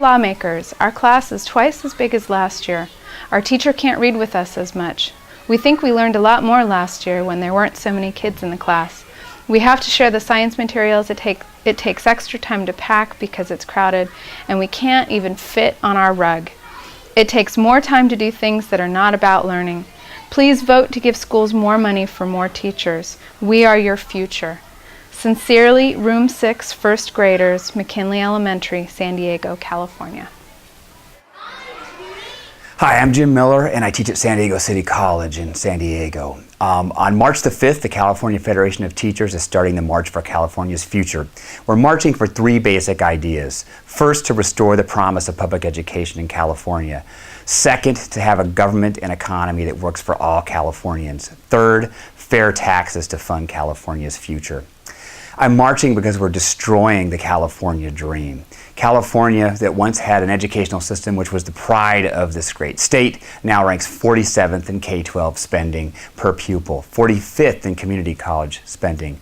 Lawmakers, our class is twice as big as last year. Our teacher can't read with us as much. We think we learned a lot more last year when there weren't so many kids in the class. We have to share the science materials. It takes extra time to pack because it's crowded, and we can't even fit on our rug. It takes more time to do things that are not about learning. Please vote to give schools more money for more teachers. We are your future. Sincerely, Room 6 first graders, McKinley Elementary, San Diego, California. Hi, I'm Jim Miller, and I teach at San Diego City College in San Diego. On March the 5th, the California Federation of Teachers is starting the March for California's Future. We're marching for three basic ideas. First, to restore the promise of public education in California. Second, to have a government and economy that works for all Californians. Third, fair taxes to fund California's future. I'm marching because we're destroying the California dream. California, that once had an educational system which was the pride of this great state, now ranks 47th in K-12 spending per pupil, 45th in community college spending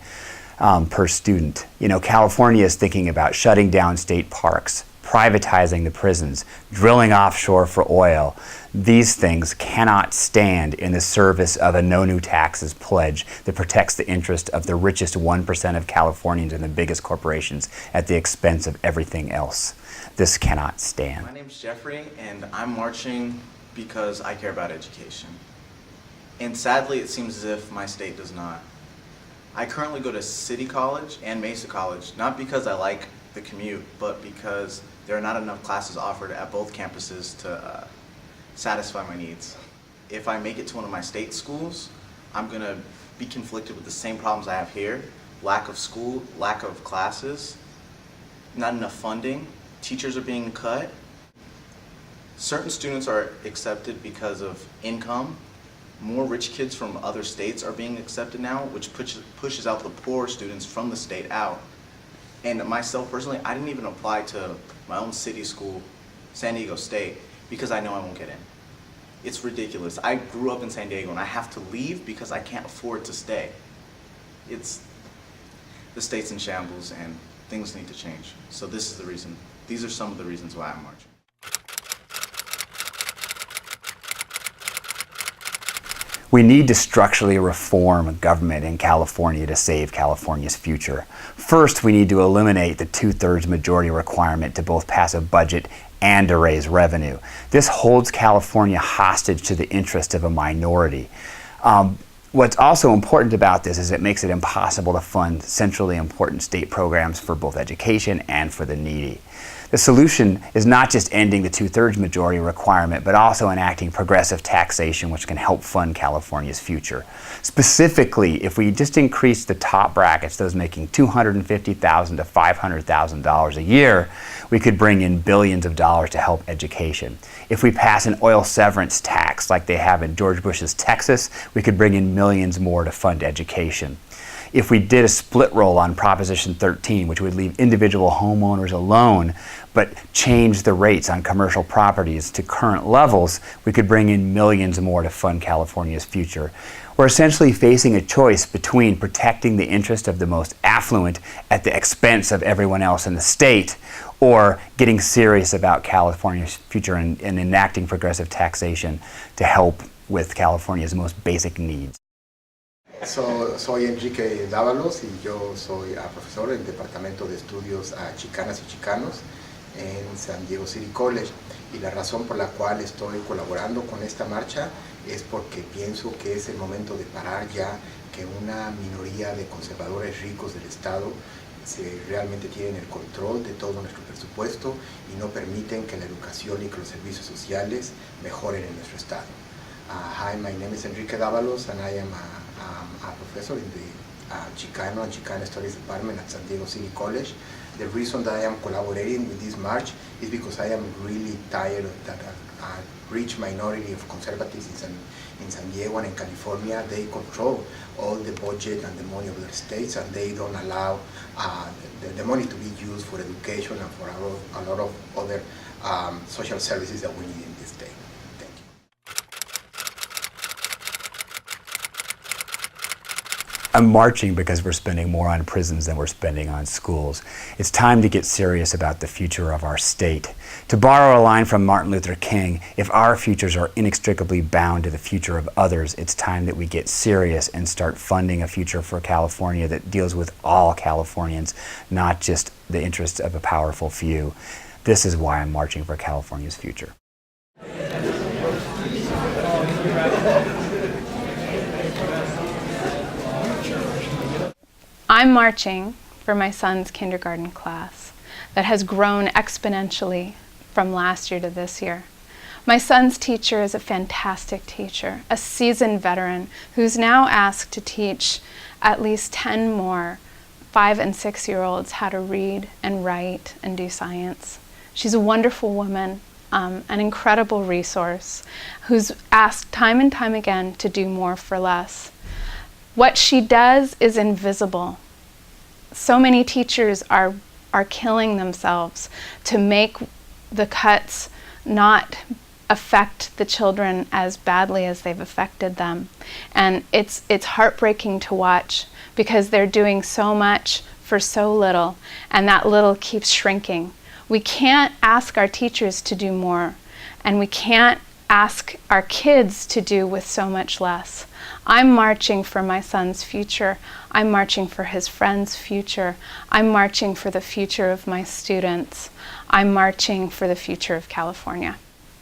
per student. You know, California is thinking about shutting down state parks, privatizing the prisons, drilling offshore for oil. These things cannot stand in the service of a no new taxes pledge that protects the interest of the richest 1% of Californians and the biggest corporations at the expense of everything else. This cannot stand. My name's Jeffrey, and I'm marching because I care about education. And sadly, it seems as if my state does not. I currently go to City College and Mesa College, not because I like the commute, but because there are not enough classes offered at both campuses to satisfy my needs. If I make it to one of my state schools, I'm gonna be conflicted with the same problems I have here. Lack of school, lack of classes, not enough funding, teachers are being cut. Certain students are accepted because of income. More rich kids from other states are being accepted now, which pushes out the poor students from the state out. And myself personally, I didn't even apply to my own city school, San Diego State, because I know I won't get in. It's ridiculous. I grew up in San Diego and I have to leave because I can't afford to stay. The state's in shambles and things need to change. So this is the reason. These are some of the reasons why I'm marching. We need to structurally reform government in California to save California's future. First, we need to eliminate the 2/3 majority requirement to both pass a budget and to raise revenue. This holds California hostage to the interest of a minority. What's also important about this is it makes it impossible to fund centrally important state programs for both education and for the needy. The solution is not just ending the 2/3 majority requirement, but also enacting progressive taxation, which can help fund California's future. Specifically, if we just increase the top brackets, those making $250,000 to $500,000 a year, we could bring in billions of dollars to help education. If we pass an oil severance tax like they have in George Bush's Texas, we could bring in millions more to fund education. If we did a split roll on Proposition 13, which would leave individual homeowners alone, but change the rates on commercial properties to current levels, we could bring in millions more to fund California's future. We're essentially facing a choice between protecting the interest of the most affluent at the expense of everyone else in the state, or getting serious about California's future and enacting progressive taxation to help with California's most basic needs. Soy Enrique Dávalos y yo soy profesor en el Departamento de Estudios Chicanas y Chicanos en San Diego City College, y la razón por la cual estoy colaborando con esta marcha es porque pienso que es el momento de parar ya que una minoría de conservadores ricos del Estado realmente tienen el control de todo nuestro presupuesto y no permiten que la educación y que los servicios sociales mejoren en nuestro Estado. Hi, my name is Enrique Dávalos and I am a professor in the Chicano and Chicana Studies Department at San Diego City College. The reason that I am collaborating with this march is because I am really tired of that a rich minority of conservatives in San Diego and in California. They control all the budget and the money of their states, and they don't allow the money to be used for education and for a lot of other social services that we need in this state. I'm marching because we're spending more on prisons than we're spending on schools. It's time to get serious about the future of our state. To borrow a line from Martin Luther King, if our futures are inextricably bound to the future of others, it's time that we get serious and start funding a future for California that deals with all Californians, not just the interests of a powerful few. This is why I'm marching for California's future. I'm marching for my son's kindergarten class that has grown exponentially from last year to this year. My son's teacher is a fantastic teacher, a seasoned veteran who's now asked to teach at least 10 more 5- and 6-year-olds how to read and write and do science. She's a wonderful woman, an incredible resource, who's asked time and time again to do more for less. What she does is invisible. So many teachers are killing themselves to make the cuts not affect the children as badly as they've affected them. And it's heartbreaking to watch because they're doing so much for so little, and that little keeps shrinking. We can't ask our teachers to do more, and we can't ask our kids to do with so much less. I'm marching for my son's future. I'm marching for his friends' future. I'm marching for the future of my students. I'm marching for the future of California.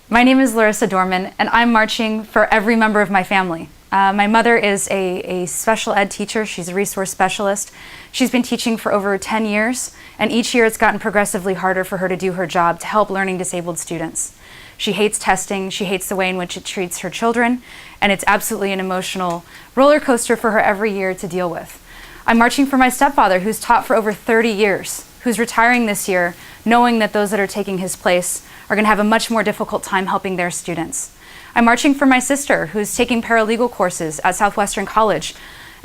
My name is Larissa Dorman, and I'm marching for every member of my family. My mother is a special ed teacher. She's a resource specialist. She's been teaching for over 10 years, and each year it's gotten progressively harder for her to do her job to help learning disabled students. She hates testing, she hates the way in which it treats her children, and it's absolutely an emotional roller coaster for her every year to deal with. I'm marching for my stepfather, who's taught for over 30 years, who's retiring this year, knowing that those that are taking his place are going to have a much more difficult time helping their students. I'm marching for my sister, who's taking paralegal courses at Southwestern College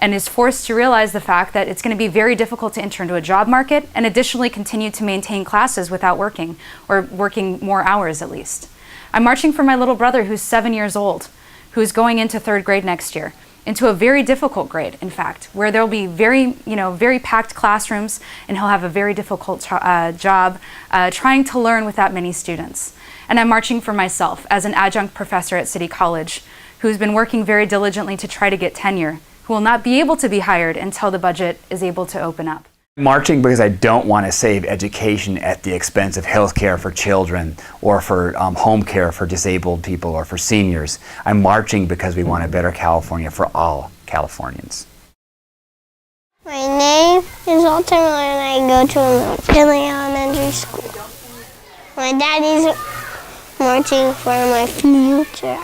and is forced to realize the fact that it's going to be very difficult to enter into a job market and additionally continue to maintain classes without working, or working more hours at least. I'm marching for my little brother, who's 7 years old, who's going into 3rd grade next year, into a very difficult grade, in fact, where there'll be very packed classrooms, and he'll have a very difficult job trying to learn with that many students. And I'm marching for myself as an adjunct professor at City College, who's been working very diligently to try to get tenure, who will not be able to be hired until the budget is able to open up. Marching because I don't want to save education at the expense of health care for children, or for home care for disabled people, or for seniors. I'm marching because we want a better California for all Californians. My name is Walter Miller and I go to Finley Elementary School. My daddy's marching for my future.